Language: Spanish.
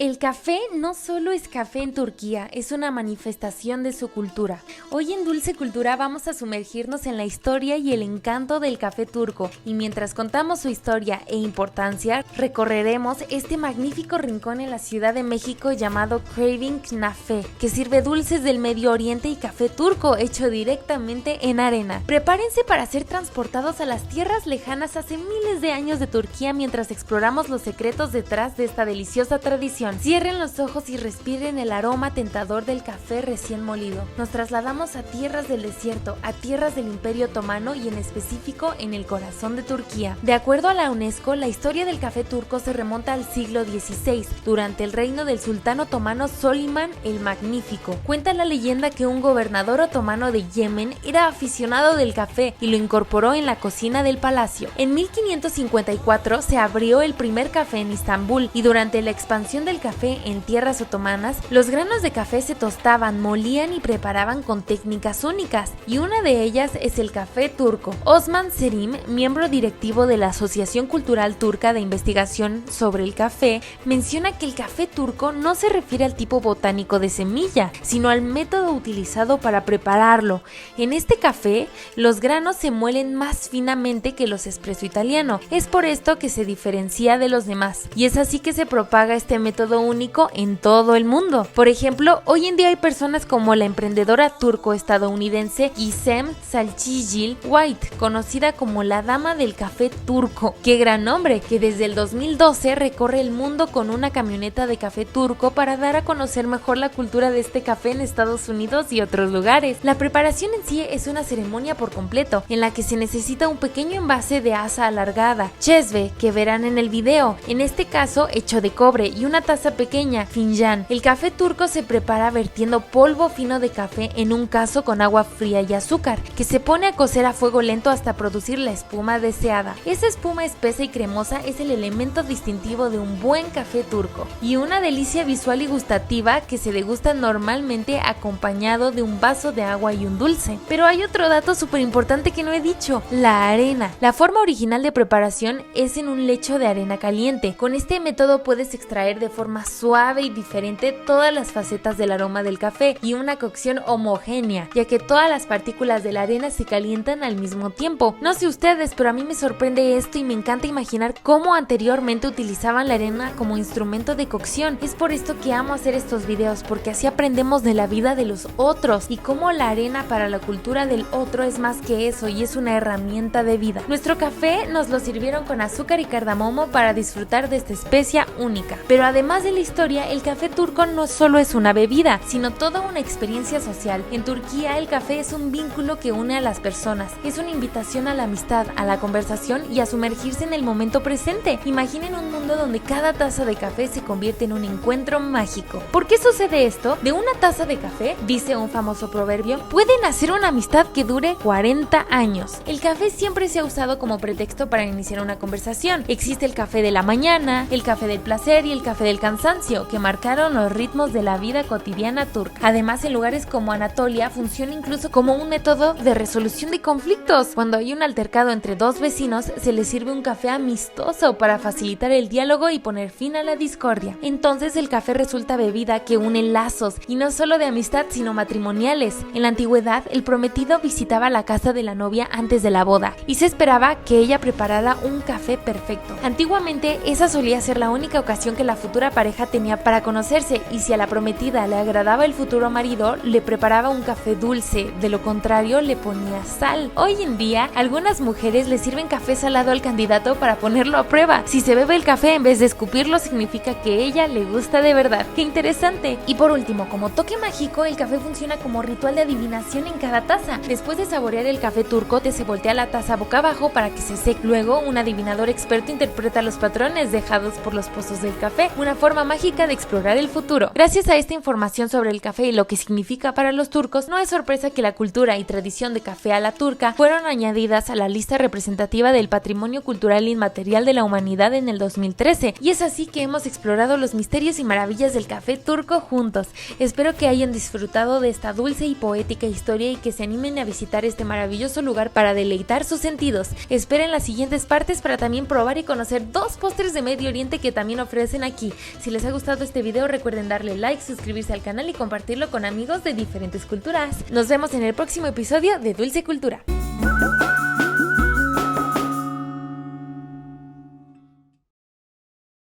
El café no solo es café en Turquía, es una manifestación de su cultura. Hoy en Dulce Cultura vamos a sumergirnos en la historia y el encanto del café turco, y mientras contamos su historia e importancia, recorreremos este magnífico rincón en la Ciudad de México llamado Craving Knafe, que sirve dulces del Medio Oriente y café turco hecho directamente en arena. Prepárense para ser transportados a las tierras lejanas hace miles de años de Turquía mientras exploramos los secretos detrás de esta deliciosa tradición. Cierren los ojos y respiren el aroma tentador del café recién molido. Nos trasladamos a tierras del desierto, a tierras del Imperio Otomano y en específico en el corazón de Turquía. De acuerdo a la UNESCO, la historia del café turco se remonta al siglo XVI, durante el reino del sultán otomano Soliman el Magnífico. Cuenta la leyenda que un gobernador otomano de Yemen era aficionado del café y lo incorporó en la cocina del palacio. En 1554 se abrió el primer café en Istambul y durante la expansión del café en tierras otomanas, los granos de café se tostaban, molían y preparaban con técnicas únicas, y una de ellas es el café turco. Osman Serim, miembro directivo de la Asociación Cultural Turca de Investigación sobre el Café, menciona que el café turco no se refiere al tipo botánico de semilla, sino al método utilizado para prepararlo. En este café, los granos se muelen más finamente que los espresso italiano. Es por esto que se diferencia de los demás, y es así que se propaga este método único en todo el mundo. Por ejemplo, hoy en día hay personas como la emprendedora turco-estadounidense Gizem Salchigil White, conocida como la dama del café turco. ¡Qué gran nombre! Que desde el 2012 recorre el mundo con una camioneta de café turco para dar a conocer mejor la cultura de este café en Estados Unidos y otros lugares. La preparación en sí es una ceremonia por completo, en la que se necesita un pequeño envase de asa alargada, chesve, que verán en el video, en este caso hecho de cobre, y una taza pequeña, finjan. El café turco se prepara vertiendo polvo fino de café en un cazo con agua fría y azúcar, que se pone a cocer a fuego lento hasta producir la espuma deseada. Esa espuma espesa y cremosa es el elemento distintivo de un buen café turco, y una delicia visual y gustativa que se degusta normalmente acompañado de un vaso de agua y un dulce. Pero hay otro dato súper importante que no he dicho: la arena. La forma original de preparación es en un lecho de arena caliente. Con este método puedes extraer de forma suave y diferente todas las facetas del aroma del café y una cocción homogénea, ya que todas las partículas de la arena se calientan al mismo tiempo. No sé ustedes, pero a mí me sorprende esto y me encanta imaginar cómo anteriormente utilizaban la arena como instrumento de cocción. Es por esto que amo hacer estos videos, porque así aprendemos de la vida de los otros y cómo la arena para la cultura del otro es más que eso y es una herramienta de vida. Nuestro café nos lo sirvieron con azúcar y cardamomo para disfrutar de esta especia única. Pero además de la historia, el café turco no solo es una bebida, sino toda una experiencia social. En Turquía el café es un vínculo que une a las personas, es una invitación a la amistad, a la conversación y a sumergirse en el momento presente. Imaginen un mundo donde cada taza de café se convierte en un encuentro mágico. ¿Por qué sucede esto? De una taza de café, dice un famoso proverbio, puede nacer una amistad que dure 40 años. El café siempre se ha usado como pretexto para iniciar una conversación. Existe el café de la mañana, el café del placer y el café del cansancio, que marcaron los ritmos de la vida cotidiana turca. Además, en lugares como Anatolia funciona incluso como un método de resolución de conflictos. Cuando hay un altercado entre dos vecinos, se les sirve un café amistoso para facilitar el diálogo y poner fin a la discordia. Entonces el café resulta bebida que une lazos, y no solo de amistad sino matrimoniales. En la antigüedad, el prometido visitaba la casa de la novia antes de la boda y se esperaba que ella preparara un café perfecto. Antiguamente esa solía ser la única ocasión que la futura pareja tenía para conocerse, y si a la prometida le agradaba el futuro marido, le preparaba un café dulce, de lo contrario le ponía sal. Hoy en día, algunas mujeres le sirven café salado al candidato para ponerlo a prueba. Si se bebe el café en vez de escupirlo, significa que ella le gusta de verdad. ¡Qué interesante! Y por último, como toque mágico, el café funciona como ritual de adivinación en cada taza. Después de saborear el café turco, se voltea la taza boca abajo para que se seque. Luego, un adivinador experto interpreta los patrones dejados por los pozos del café, una forma mágica de explorar el futuro. Gracias a esta información sobre el café y lo que significa para los turcos, no es sorpresa que la cultura y tradición de café a la turca fueron añadidas a la lista representativa del Patrimonio Cultural Inmaterial de la Humanidad en el 2013, y es así que hemos explorado los misterios y maravillas del café turco juntos. Espero que hayan disfrutado de esta dulce y poética historia y que se animen a visitar este maravilloso lugar para deleitar sus sentidos. Esperen las siguientes partes para también probar y conocer dos postres de Medio Oriente que también ofrecen aquí. Si les ha gustado este video, recuerden darle like, suscribirse al canal y compartirlo con amigos de diferentes culturas. Nos vemos en el próximo episodio de Dulce Cultura.